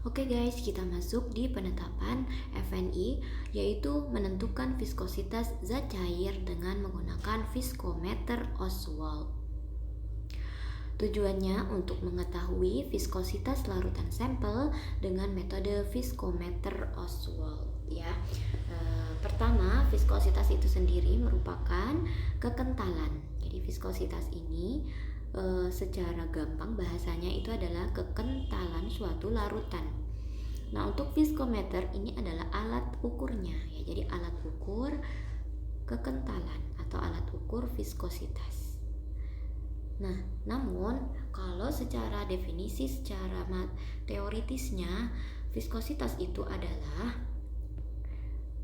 Oke guys, kita masuk di penetapan FNI, yaitu menentukan viskositas zat cair dengan menggunakan viskometer Oswald. Tujuannya untuk mengetahui viskositas larutan sampel dengan metode viskometer Oswald ya. Pertama, viskositas itu sendiri merupakan kekentalan. Jadi viskositas ini secara gampang bahasanya itu adalah kekentalan suatu larutan. Nah, untuk viskometer ini adalah alat ukurnya ya. Jadi alat ukur kekentalan atau alat ukur viskositas. Nah, namun kalau secara definisi, secara teoritisnya, viskositas itu adalah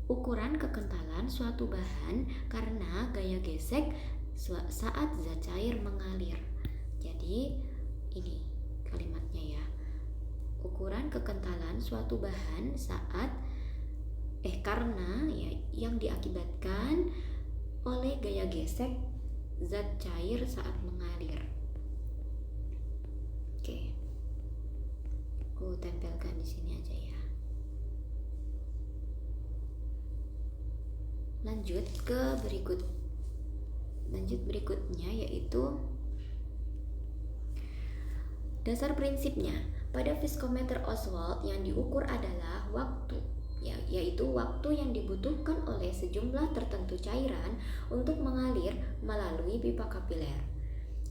ukuran kekentalan suatu bahan karena gaya gesek saat zat cair mengalir. Jadi, ini kalimatnya ya. Ukuran kekentalan suatu bahan saat karena ya yang diakibatkan oleh gaya gesek zat cair saat mengalir. Oke, aku tempelkan di sini aja ya. Lanjut berikutnya yaitu dasar prinsipnya. Pada viskometer Oswald yang diukur adalah waktu, yaitu waktu yang dibutuhkan oleh sejumlah tertentu cairan untuk mengalir melalui pipa kapiler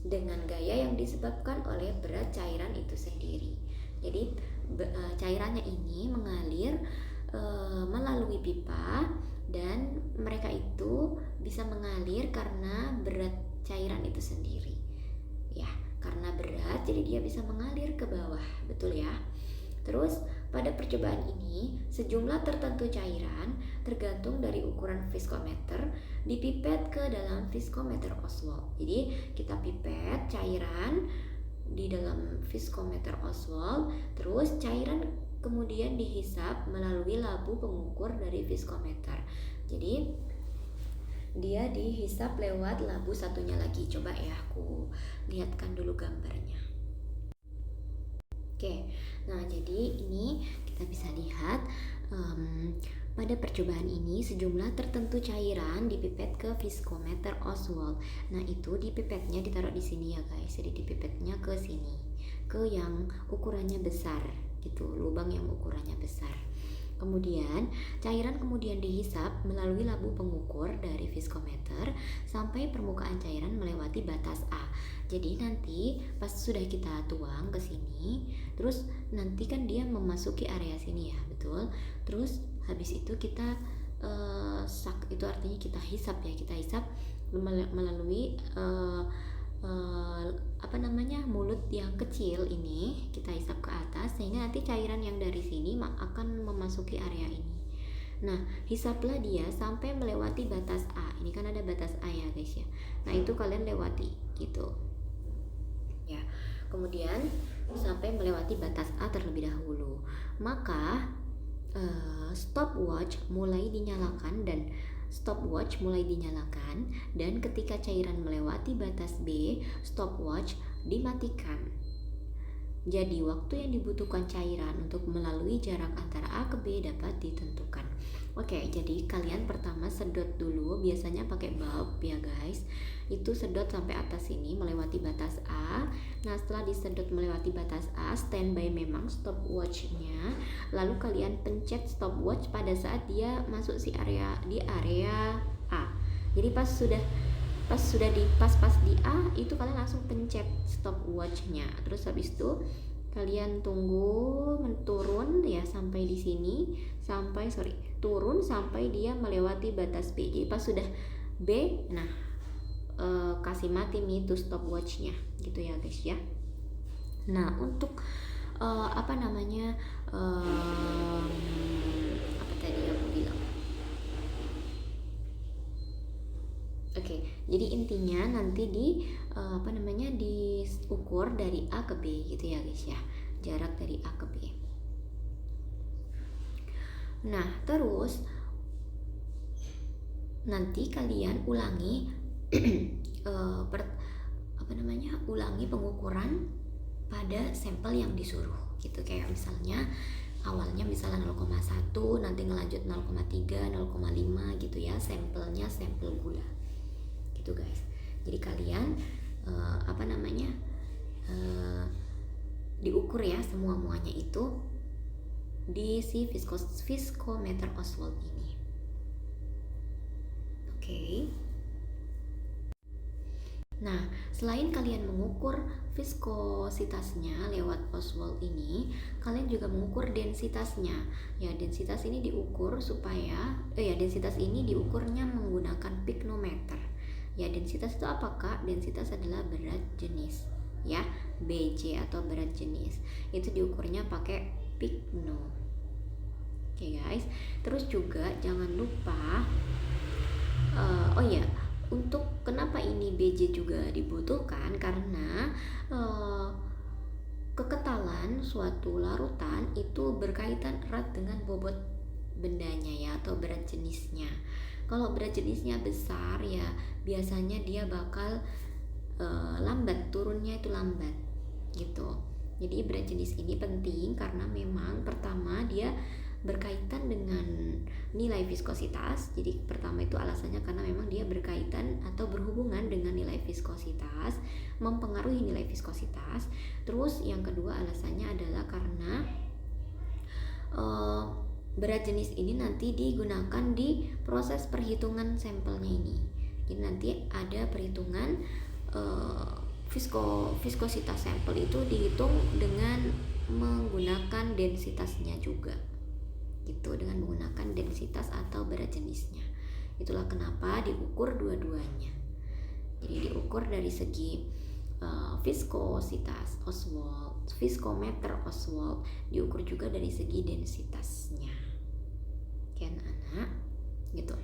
dengan gaya yang disebabkan oleh berat cairan itu sendiri. Jadi cairannya ini mengalir melalui pipa dan mereka itu bisa mengalir karena berat cairan itu sendiri. Ya, karena berat jadi dia bisa mengalir ke bawah, betul ya. Terus pada percobaan ini sejumlah tertentu cairan tergantung dari ukuran viskometer dipipet ke dalam viskometer Oswald. Jadi kita pipet cairan di dalam viskometer Oswald, terus cairan kemudian dihisap melalui labu pengukur dari viskometer. Jadi dia dihisap lewat labu satunya lagi. Coba ya aku lihatkan dulu gambarnya. Oke, nah jadi ini kita bisa lihat pada percobaan ini sejumlah tertentu cairan dipipet ke viskometer Oswald. Nah itu dipipetnya ditaruh di sini ya guys. Jadi dipipetnya ke sini, ke yang ukurannya besar gitu, lubang yang ukurannya besar. Kemudian cairan kemudian dihisap melalui labu pengukur dari viskometer sampai permukaan cairan melewati batas A. Jadi nanti pas sudah kita tuang ke sini, terus nanti kan dia memasuki area sini ya, betul. Terus habis itu kita itu artinya kita hisap ya, kita hisap melalui mulut yang kecil ini, kita hisap ke atas sehingga nanti cairan yang dari sini akan memasuki area ini. Nah, hisaplah dia sampai melewati batas A. Ini kan ada batas A ya guys ya. Nah, itu kalian lewati gitu. Ya. Kemudian sampai melewati batas A terlebih dahulu. Maka stopwatch mulai dinyalakan dan ketika cairan melewati batas B, stopwatch dimatikan. Jadi waktu yang dibutuhkan cairan untuk melalui jarak antara A ke B dapat ditentukan. Oke, jadi kalian pertama sedot dulu, biasanya pakai bulb ya guys. Itu sedot sampai atas sini melewati batas A. Nah, setelah disedot melewati batas A, standby memang stopwatchnya. Lalu kalian pencet stopwatch pada saat dia masuk di area A. Jadi pas di A itu kalian langsung pencet stopwatchnya. Terus habis itu kalian tunggu turun ya sampai di sini, turun sampai dia melewati batas B. Jadi pas sudah B, nah kasih mati itu stopwatchnya gitu ya guys ya. Nah untuk apa tadi aku bilang. Oke, jadi intinya nanti diukur dari A ke B gitu ya guys ya, jarak dari A ke B. Nah, terus nanti kalian ulangi ulangi pengukuran pada sampel yang disuruh gitu. Kayak misalnya awalnya misalnya 0,1, nanti ngelanjut 0,3, 0,5 gitu ya, sampelnya sampel gula gitu guys. Jadi kalian diukur ya semua-muanya itu di si viskometer Oswald ini. Oke. Nah, selain kalian mengukur viskositasnya lewat Oswald ini, kalian juga mengukur densitasnya. Ya, densitas ini diukur densitas ini diukurnya menggunakan piknometer. Ya, densitas itu apa Kak? Densitas adalah berat jenis. Ya, BJ atau berat jenis. Itu diukurnya pakai pikno. Oke guys. Terus juga jangan lupa untuk kenapa ini BJ juga dibutuhkan, karena keketalan suatu larutan itu berkaitan erat dengan bobot bendanya ya, atau berat jenisnya. Kalau berat jenisnya besar ya biasanya dia bakal lambat, turunnya itu lambat gitu. Jadi berat jenis ini penting karena memang pertama dia berkaitan dengan nilai viskositas. Jadi pertama itu alasannya karena memang dia berkaitan atau berhubungan dengan nilai viskositas, mempengaruhi nilai viskositas. Terus yang kedua alasannya adalah karena berat jenis ini nanti digunakan di proses perhitungan sampelnya ini. Jadi nanti ada perhitungan viskositas sampel itu dihitung dengan menggunakan densitasnya juga gitu, dengan menggunakan densitas atau berat jenisnya. Itulah kenapa diukur dua-duanya. Jadi diukur dari segi viskositas Oswald, viskometer Oswald, diukur juga dari segi densitasnya. Oke anak-anak, gitu.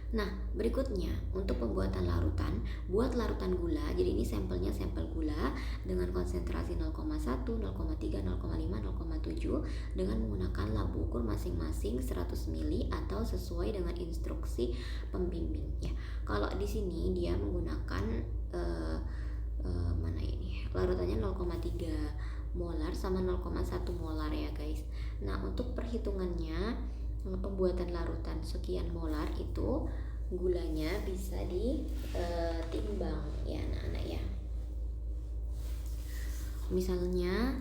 Nah, berikutnya untuk pembuatan larutan, buat larutan gula. Jadi ini sampelnya sampel gula dengan konsentrasi 0,1, 0,3, 0,5, 0,7 dengan menggunakan labu ukur masing-masing 100 ml atau sesuai dengan instruksi pembimbing ya. Kalau di sini dia menggunakan larutannya 0,3 molar sama 0,1 molar ya guys. Nah, untuk perhitungannya pembuatan larutan sekian molar itu gulanya bisa ditimbang ya anak-anak ya. Misalnya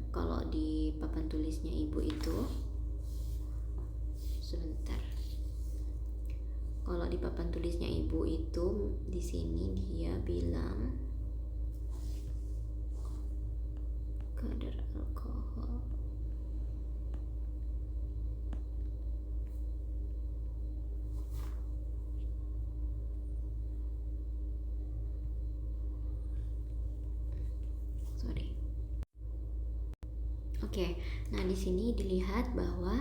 kalau di papan tulisnya ibu itu sebentar. Kalau di papan tulisnya ibu itu di sini dia bilang kadar alkohol. Oke, nah di sini dilihat bahwa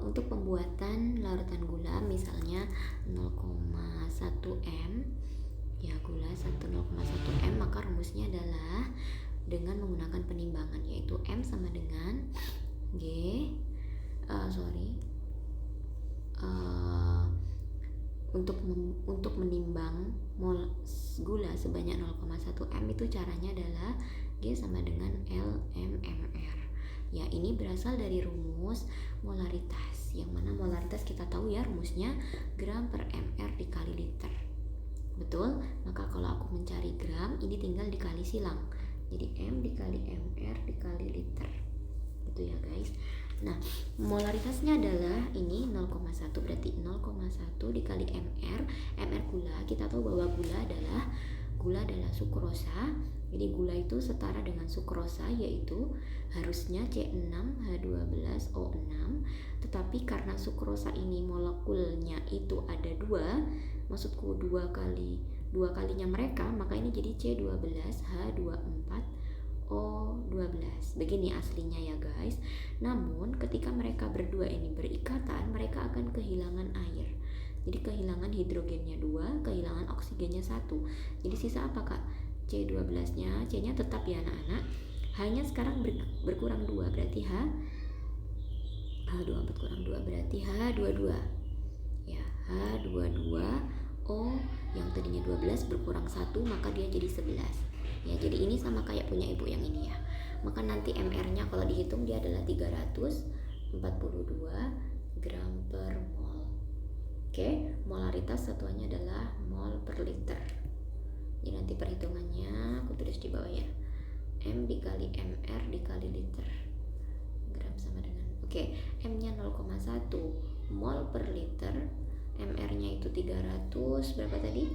untuk pembuatan larutan gula misalnya 0,1 m ya, gula 0,1 m, maka rumusnya adalah dengan menggunakan penimbangan yaitu M sama dengan untuk menimbang mol gula sebanyak 0,1 m itu caranya adalah G sama dengan LMMR. Ya, ini berasal dari rumus molaritas, yang mana molaritas kita tahu ya rumusnya gram per mr dikali liter. Betul? Maka kalau aku mencari gram, ini tinggal dikali silang. Jadi M dikali mr dikali liter. Gitu ya guys. Nah, molaritasnya adalah ini 0,1, berarti 0,1 dikali mr. Mr gula, kita tahu bahwa gula adalah sukrosa. Jadi gula itu setara dengan sukrosa, yaitu harusnya C6H12O6. Tetapi karena sukrosa ini molekulnya itu ada 2, maksudku dua kalinya mereka, maka ini jadi C12H24O12. Begini aslinya ya guys. Namun ketika mereka berdua ini berikatan, mereka akan kehilangan air. Jadi kehilangan hidrogennya 2, kehilangan oksigennya 1. Jadi sisa apa Kak? C12-nya, C-nya tetap ya anak-anak. H-nya sekarang berkurang 2, berarti H24 kurang 2 berarti H22. Ya, H22. O yang tadinya 12 berkurang 1, maka dia jadi 11. Ya, jadi ini sama kayak punya ibu yang ini ya. maka nanti MR-nya kalau dihitung dia adalah 342 gram per mol. Oke, molaritas satuannya adalah mol per liter. Jadi nanti perhitungannya aku tulis di bawah ya. M dikali MR dikali liter. Gram sama dengan, M-nya 0,1 mol per liter, MR-nya itu 300 berapa tadi?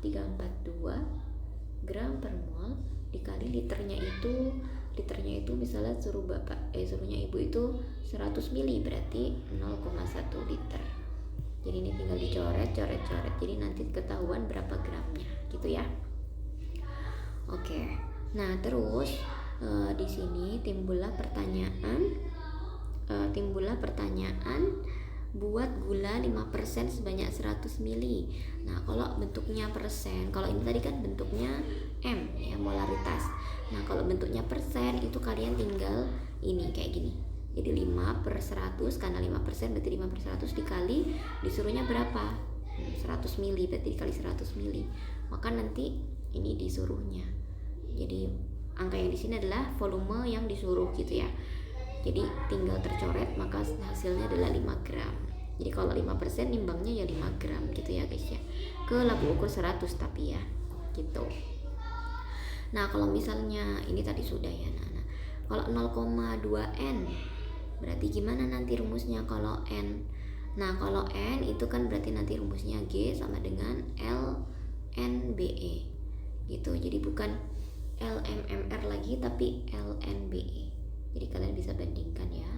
342 gram per mol dikali liternya itu misalnya suruhnya ibu itu 100 mili, berarti 0,1 liter. Jadi ini tinggal dicoret. Jadi nanti ketahuan berapa gramnya, gitu ya. Oke. Nah, terus di sini timbullah pertanyaan buat gula 5% sebanyak 100 mili. Nah, kalau bentuknya persen, kalau ini tadi kan bentuknya M ya, molaritas. Nah, kalau bentuknya persen itu kalian tinggal ini kayak gini. Jadi 5/100, karena 5% berarti 5/100 dikali disuruhnya berapa? 100 mili, berarti dikali 100 mili. Maka nanti ini disuruhnya. Jadi angka yang di sini adalah volume yang disuruh gitu ya. Jadi tinggal tercoret, maka hasilnya adalah 5 gram. Jadi kalau 5% nimbangnya ya 5 gram gitu ya guys ya. Ke labu ukur 100 tapi ya gitu. Nah, kalau misalnya ini tadi sudah ya. Nah, kalau 0,2 N berarti gimana nanti rumusnya kalau N? Nah, kalau N itu kan berarti nanti rumusnya G sama dengan LNBE gitu. Jadi bukan LMMR lagi tapi LNBE. Jadi kalian bisa bandingkan ya.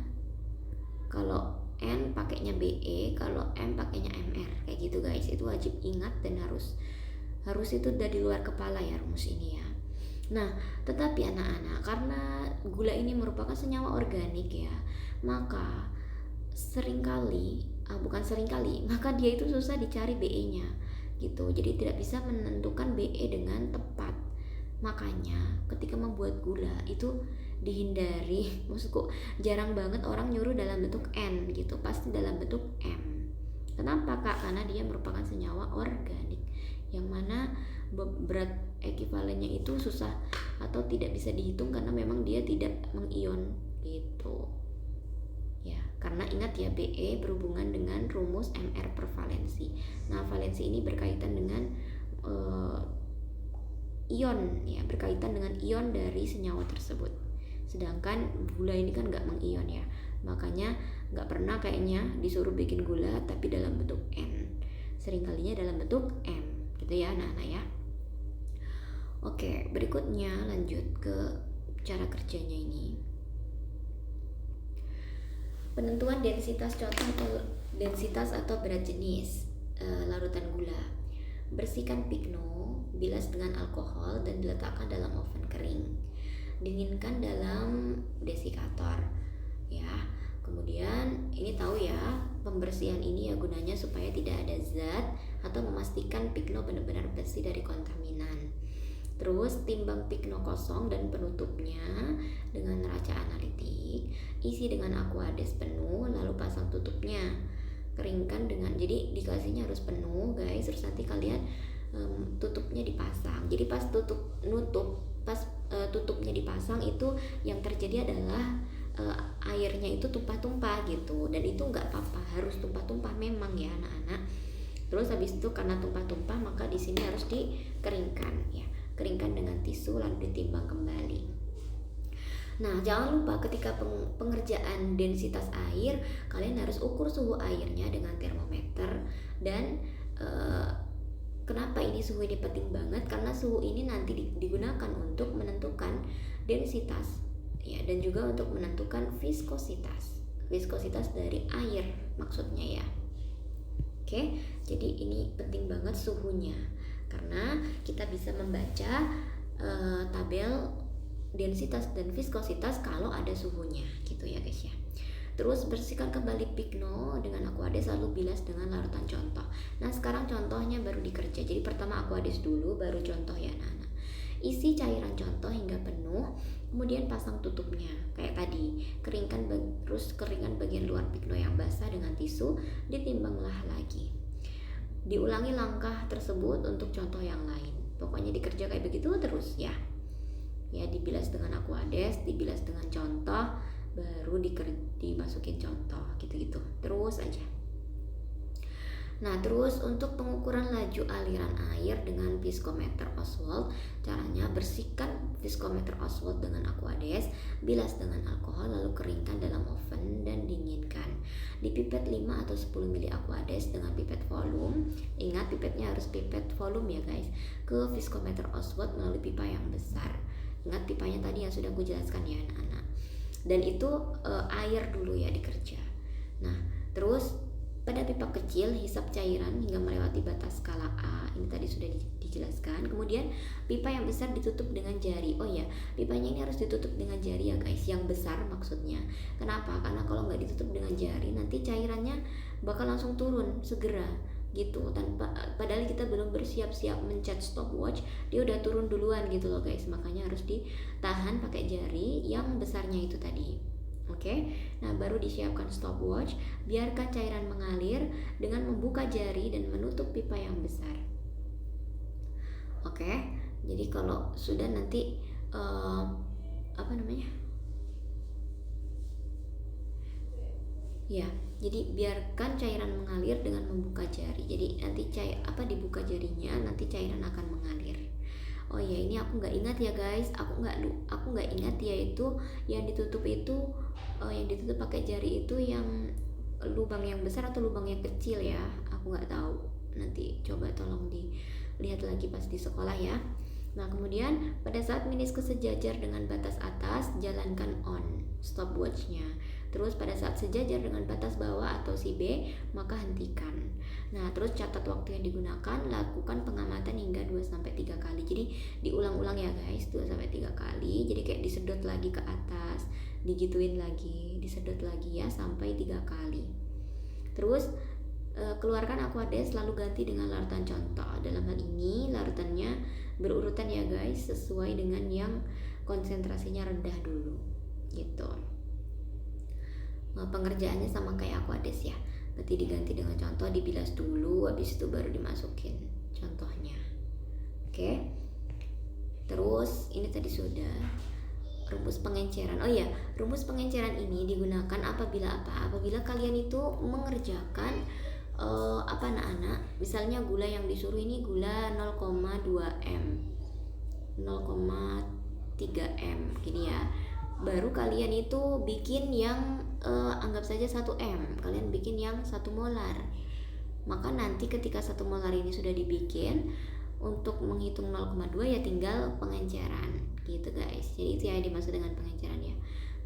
Kalau N pakainya BE, kalau M pakainya MR, kayak gitu guys. Itu wajib ingat dan harus itu dari luar kepala ya rumus ini ya. Nah, tetapi anak-anak, karena gula ini merupakan senyawa organik ya, maka maka dia itu susah dicari BE-nya gitu. Jadi tidak bisa menentukan BE dengan tepat. Makanya ketika membuat gula itu dihindari, maksudku jarang banget orang nyuruh dalam bentuk N gitu, pasti dalam bentuk M. Kenapa Kak? Karena dia merupakan senyawa organik yang mana berat ekivalennya itu susah atau tidak bisa dihitung karena memang dia tidak mengion gitu ya. Karena ingat ya, BE berhubungan dengan rumus MR per valensi. Nah, valensi ini berkaitan dengan ion ya, berkaitan dengan ion dari senyawa tersebut. Sedangkan gula ini kan nggak mengion ya, makanya nggak pernah kayaknya disuruh bikin gula tapi dalam bentuk N, seringkalinya dalam bentuk M gitu ya anak-anak ya. Oke, berikutnya lanjut ke cara kerjanya ini. Penentuan densitas atau berat jenis larutan gula. Bersihkan pigno, bilas dengan alkohol dan diletakkan dalam oven kering. Dinginkan dalam desikator ya. Kemudian ini tahu ya, pembersihan ini ya gunanya supaya tidak ada zat atau memastikan pigno benar-benar bersih dari kontaminan. Terus timbang pigno kosong dan penutupnya dengan neraca analitik, isi dengan aquades penuh lalu pasang tutupnya. Keringkan dengan, jadi dikasihnya harus penuh guys, terus nanti kalian tutupnya dipasang. Jadi pas tutupnya dipasang itu yang terjadi adalah airnya itu tumpah-tumpah gitu, dan itu nggak apa-apa, harus tumpah-tumpah memang ya anak-anak. Terus habis itu karena tumpah-tumpah maka di sini harus dikeringkan ya, keringkan dengan tisu lalu ditimbang kembali. Nah, jangan lupa ketika pengerjaan densitas air, kalian harus ukur suhu airnya dengan termometer. Dan kenapa ini suhu ini penting banget? Karena suhu ini nanti digunakan untuk menentukan densitas ya, dan juga untuk menentukan viskositas dari air maksudnya ya. Oke, jadi ini penting banget suhunya, karena kita bisa membaca tabel densitas dan viskositas kalau ada suhunya gitu ya guys ya. Terus bersihkan kembali pigno dengan aquades lalu bilas dengan larutan contoh. Nah, sekarang contohnya baru dikerja. Jadi pertama aquades dulu baru contoh ya anak-anak. Isi cairan contoh hingga penuh, kemudian pasang tutupnya kayak tadi. Keringkan bagian luar pigno yang basah dengan tisu, ditimbanglah lagi. Diulangi langkah tersebut untuk contoh yang lain. Pokoknya dikerja kayak begitu terus ya. Ya, dibilas dengan Aquades, dibilas dengan contoh, baru dimasukin contoh gitu-gitu. Terus aja. Nah, terus untuk pengukuran laju aliran air dengan viskometer Oswald, caranya bersihkan viskometer Oswald dengan Aquades, bilas dengan alkohol, lalu keringkan dalam oven dan dinginkan. Dipipet 5 atau 10 ml Aquades dengan pipet volume. Ingat, pipetnya harus pipet volume ya guys. Ke viskometer Oswald melalui pipa yang besar. Ingat pipanya tadi yang sudah aku jelaskan ya anak-anak. Dan itu air dulu ya dikerja. Nah, terus pada pipa kecil hisap cairan hingga melewati batas skala A. Ini tadi sudah dijelaskan. Kemudian pipa yang besar ditutup dengan jari. Oh ya, pipanya ini harus ditutup dengan jari ya guys, yang besar maksudnya. Kenapa? Karena kalau nggak ditutup dengan jari, nanti cairannya bakal langsung turun segera gitu, tanpa padahal kita belum bersiap-siap mencet stopwatch, dia udah turun duluan gitu loh guys. Makanya harus ditahan pakai jari yang besarnya itu tadi. Oke, nah baru disiapkan stopwatch, biarkan cairan mengalir dengan membuka jari dan menutup pipa yang besar. Oke, jadi kalau sudah nanti ya, jadi biarkan cairan mengalir dengan membuka jari. Jadi nanti dibuka jarinya, nanti cairan akan mengalir. Oh ya, ini aku nggak ingat ya guys, aku nggak ingat ya itu yang ditutup itu yang ditutup pakai jari itu yang lubang yang besar atau lubang yang kecil ya, aku nggak tahu. Nanti coba tolong dilihat lagi pas di sekolah ya. Nah, kemudian pada saat meniskus sejajar dengan batas atas, jalankan on stopwatchnya. Terus pada saat sejajar dengan batas bawah atau si B, maka hentikan. Nah, terus catat waktu yang digunakan, lakukan pengamatan hingga 2-3 kali. Jadi diulang-ulang ya guys, 2-3 kali. Jadi kayak disedot lagi ke atas, digituin lagi, disedot lagi ya sampai 3 kali. Terus keluarkan Aquades lalu ganti dengan larutan contoh. Dalam hal ini larutannya berurutan ya guys, sesuai dengan yang konsentrasinya rendah dulu gitu. Pengerjaannya sama kayak Aquades ya, berarti diganti dengan contoh, dibilas dulu, habis itu baru dimasukin contohnya. Oke, terus ini tadi sudah rumus pengenceran. Oh ya, rumus pengenceran ini digunakan apabila kalian itu mengerjakan anak-anak, misalnya gula yang disuruh ini gula 0,2 m 0,3 m gini ya, baru kalian itu bikin yang anggap saja 1 m, kalian bikin yang 1 molar. Maka nanti ketika 1 molar ini sudah dibikin, untuk menghitung 0,2 ya tinggal pengenceran gitu guys. Jadi itu yang dimaksud dengan pengenceran ya.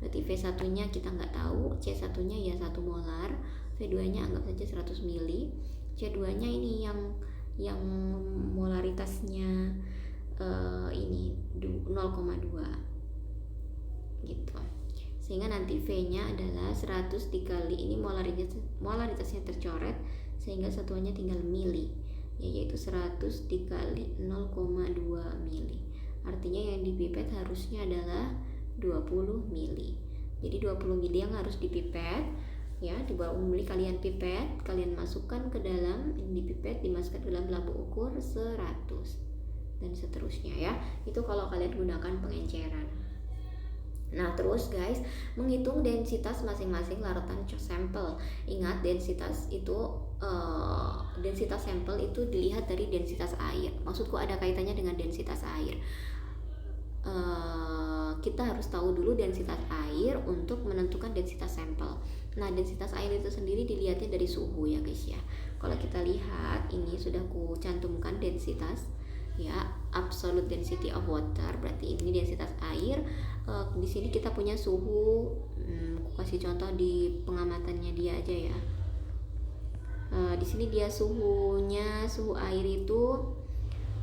Berarti V1 nya kita nggak tahu, C1 nya ya 1 molar, V2 nya anggap saja 100 mili, C2 nya ini yang molaritasnya ini 0,2 gitu. Sehingga nanti V-nya adalah 100 dikali ini molaritasnya tercoret, sehingga satuannya tinggal mili, yaitu 100 dikali 0,2 mili. Artinya yang dipipet harusnya adalah 20 mili. Jadi 20 mili yang harus dipipet ya, di bawah mili kalian pipet, kalian masukkan ke dalam, ini dipipet, dimasukkan ke dalam lampu ukur 100 dan seterusnya ya. Itu kalau kalian gunakan pengenceran. Nah, terus guys, menghitung densitas masing-masing larutan sampel. Ingat, densitas itu densitas sampel itu dilihat dari densitas air. Maksudku ada kaitannya dengan densitas air. Kita harus tahu dulu densitas air untuk menentukan densitas sampel. Nah, densitas air itu sendiri dilihatnya dari suhu ya guys ya. Kalau kita lihat, ini sudah ku cantumkan densitas ya, absolute density of water, berarti ini densitas air. Di sini kita punya suhu, aku kasih contoh di pengamatannya dia aja ya. Di sini dia suhu air itu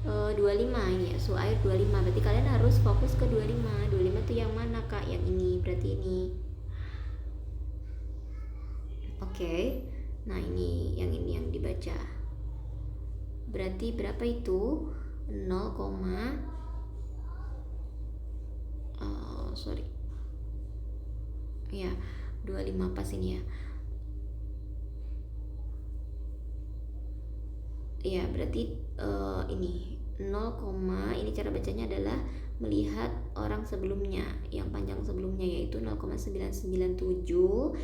25 ini ya, suhu air 25, berarti kalian harus fokus ke 25 itu yang mana kak? Yang ini, berarti ini. Oke. Nah, ini yang dibaca. Berarti berapa itu? 25 pas ini ya. Ya, berarti ini ini cara bacanya adalah melihat orang sebelumnya, yang panjang sebelumnya, yaitu 0,9979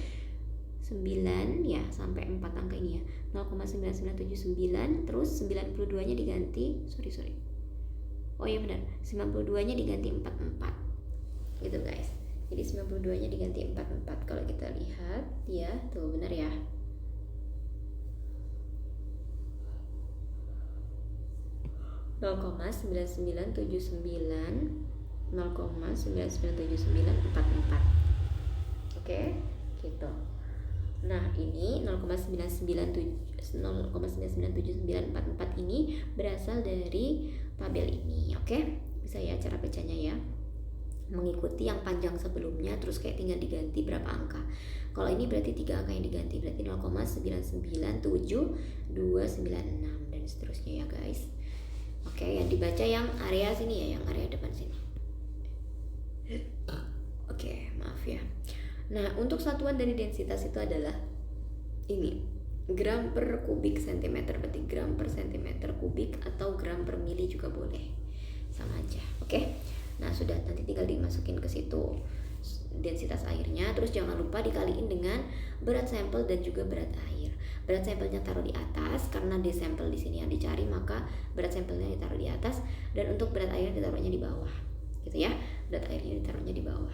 ya, sampai 4 angka ini ya, 0,9979, terus 92 nya diganti, oh iya benar, 92 nya diganti 44 gitu guys. Jadi 92 nya diganti 44. Kalau kita lihat ya, tuh benar ya. 0,9979 0,997944. Oke, gitu. Nah, ini 0,9979444 ini berasal dari tabel ini. Oke, bisa ya cara bacanya ya. Mengikuti yang panjang sebelumnya, terus kayak tinggal diganti berapa angka. Kalau ini berarti 3 angka yang diganti, berarti 0,997296 dan seterusnya ya guys. Oke, yang dibaca yang area sini ya, yang area depan sini. Oke, maaf ya. Nah, untuk satuan dari densitas itu adalah ini, gram per kubik sentimeter, berarti gram per sentimeter kubik atau gram per mili juga boleh, sama aja. Oke. Nah, sudah, nanti tinggal dimasukin ke situ densitas airnya, terus jangan lupa dikaliin dengan berat sampel dan juga berat air. Berat sampelnya taruh di atas karena di sampel di sini yang dicari, maka berat sampelnya ditaruh di atas, dan untuk berat air ditaruhnya di bawah. Gitu ya. Berat airnya ditaruhnya di bawah.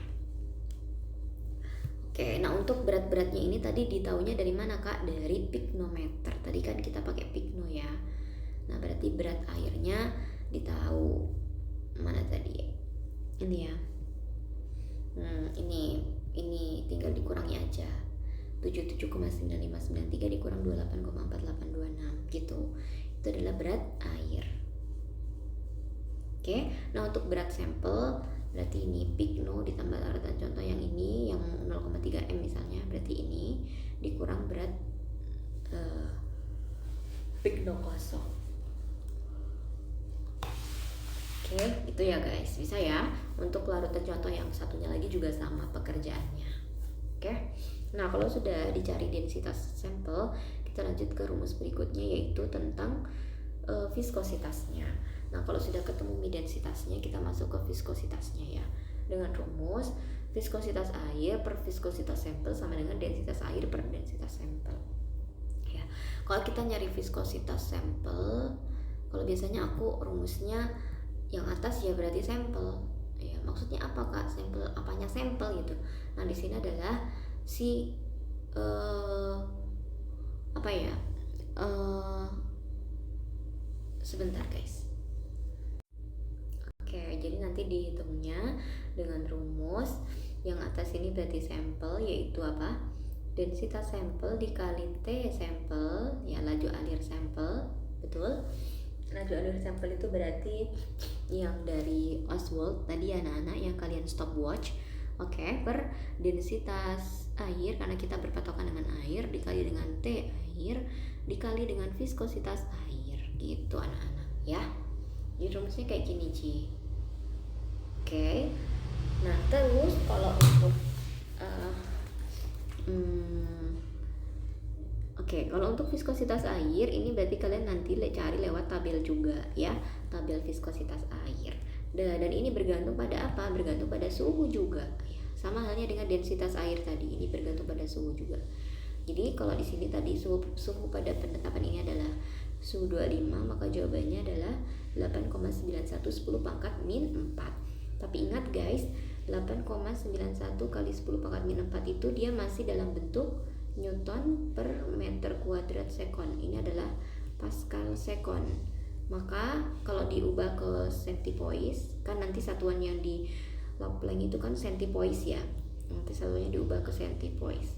Oke, nah untuk berat-beratnya ini tadi ditahunya dari mana Kak? Dari piknometer. Tadi kan kita pakai pikno ya. Nah, berarti berat airnya ditahu mana tadi? Ini ya. Ini tinggal dikurangi aja. 77,9593 dikurang 28,4826 gitu. Itu adalah berat air. Oke, nah untuk berat sampel berarti ini pikno ditambah urutan contoh yang ini yang 0,3 m misalnya, berarti ini dikurang berat pikno kosong. Oke, itu ya guys, bisa ya. Untuk larutan contoh yang satunya lagi juga sama pekerjaannya. Oke, nah kalau sudah dicari densitas sampel, kita lanjut ke rumus berikutnya, yaitu tentang viskositasnya. Nah, kalau sudah ketemu densitasnya, kita masuk ke viskositasnya ya. Dengan rumus viskositas air per viskositas sampel sama dengan densitas air per densitas sampel. Ya. Kalau kita nyari viskositas sampel, kalau biasanya aku rumusnya yang atas ya berarti sampel. Ya, maksudnya apa Kak? Sampel, apanya sampel gitu. Nah, di sini adalah si sebentar guys. Oke, jadi nanti dihitungnya dengan rumus yang atas ini berarti sampel, yaitu apa? Densitas sampel dikali T sampel, ya laju alir sampel, betul? Laju alir sampel itu berarti yang dari Oswald tadi ya anak-anak, yang kalian stopwatch. Oke, per densitas air, karena kita berpatokan dengan air, dikali dengan T air, dikali dengan viskositas air, gitu anak-anak ya. Jadi rumusnya kayak gini Ci. Oke, nah terus kalau untuk kalau untuk viskositas air ini berarti kalian nanti cari lewat tabel juga ya, tabel viskositas air. Dan ini bergantung pada apa? Bergantung pada suhu juga. Sama halnya dengan densitas air tadi, ini bergantung pada suhu juga. Jadi kalau di sini tadi suhu pada penetapan ini adalah suhu 25, maka jawabannya adalah 8,91 10 pangkat min 4. Tapi ingat guys, 8,91 kali 10 pangkat min 4 itu dia masih dalam bentuk Newton per meter kuadrat sekon. Ini adalah Pascal sekon. Maka kalau diubah ke centipoise, kan nanti satuan yang di log Planck itu kan centipoise ya. Nanti satuannya diubah ke centipoise.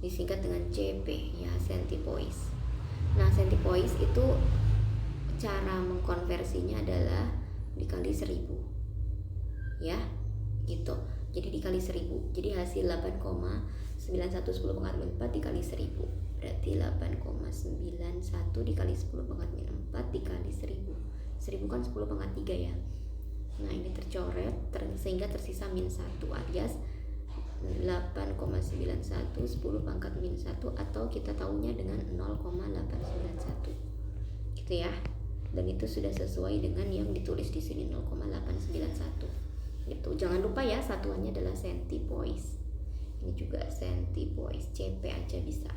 Disingkat dengan CP ya, centipoise. Nah, centipoise itu cara mengkonversinya adalah dikali 1000 ya, gitu. Jadi dikali 1000, jadi hasil 8,91 10 pangkat min 4 dikali 1000 berarti 8,91 dikali 10 pangkat min 4 dikali 1000. 1000 kan 10 pangkat 3 ya. Nah, ini tercoret sehingga tersisa min 1 alias 8,91 10 pangkat min 1, atau kita tahunya dengan 0,891 gitu ya. dan itu sudah sesuai dengan yang ditulis di sini 0,891 gitu. Jangan lupa ya, satuannya adalah centipoise. Ini juga centipoise, CP aja bisa.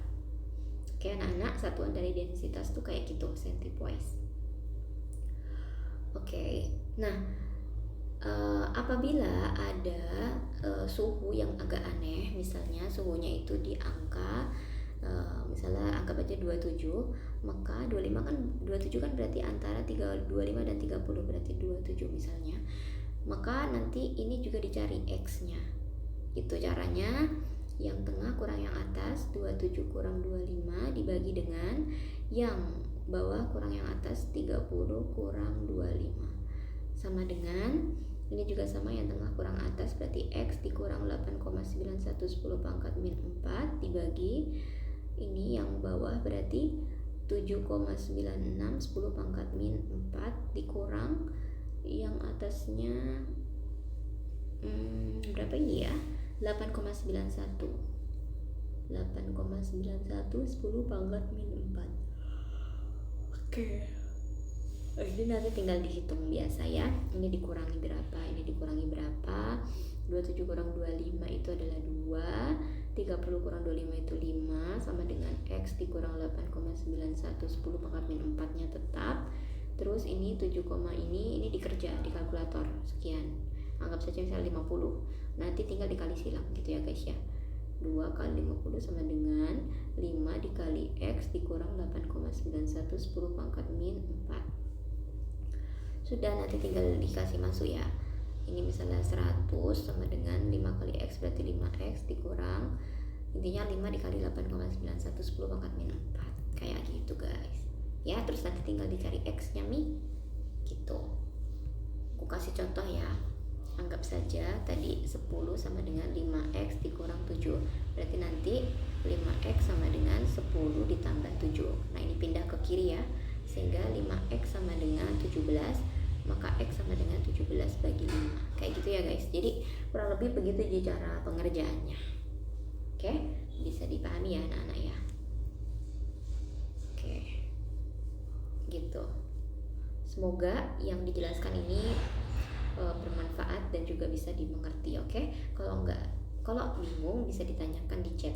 Oke anak-anak, satuan dari densitas tuh kayak gitu, centipoise. Oke, nah apabila ada suhu yang agak aneh, misalnya suhunya itu di angka misalnya anggap aja 27, maka 25 kan 27 kan berarti antara 25 dan 30, berarti 27 misalnya. Maka nanti ini juga dicari X-nya. Gitu caranya, yang tengah kurang yang atas, 27 kurang 25 dibagi dengan yang bawah kurang yang atas, 30 kurang 25. Sama dengan ini juga sama, yang tengah kurang atas berarti X dikurang 8,9110 pangkat min 4 dibagi ini yang bawah berarti 7,9610 pangkat min 4 dikurang yang atasnya berapa ini ya, 8,91 10 pangkat min 4. Oke. Ini nanti tinggal dihitung biasa ya. Ini dikurangi berapa, ini dikurangi berapa. 27 kurang 25 itu adalah 2, 30 kurang 25 itu 5, sama dengan X dikurang 8,9110 pangkat min 4 nya tetap. Terus ini 7, ini dikerja di kalkulator sekian. Anggap saja misalnya 50. Nanti tinggal dikali silang gitu ya guys ya. 2 kali 50 sama dengan 5 dikali X dikurang 8,9110 pangkat min 4. Sudah, nanti tinggal dikasih masuk ya. Ini misalnya 100 sama dengan 5 kali X berarti 5X dikurang, intinya 5 dikali 8,9110 pangkat min 4. Kayak gitu guys ya. Terus nanti tinggal dicari X nya gitu. Aku kasih contoh ya. Anggap saja tadi 10 sama dengan 5X dikurang 7, berarti nanti 5X sama dengan 10 ditambah 7. Nah ini pindah ke kiri ya, sehingga 5X sama dengan 17, maka X sama dengan 17 bagi 5. Kayak gitu ya guys. Jadi kurang lebih begitu cara pengerjaannya. Oke, bisa dipahami ya anak-anak ya. Oke, gitu. Semoga yang dijelaskan ini bermanfaat dan juga bisa dimengerti. Oke, kalau bingung bisa ditanyakan di chat.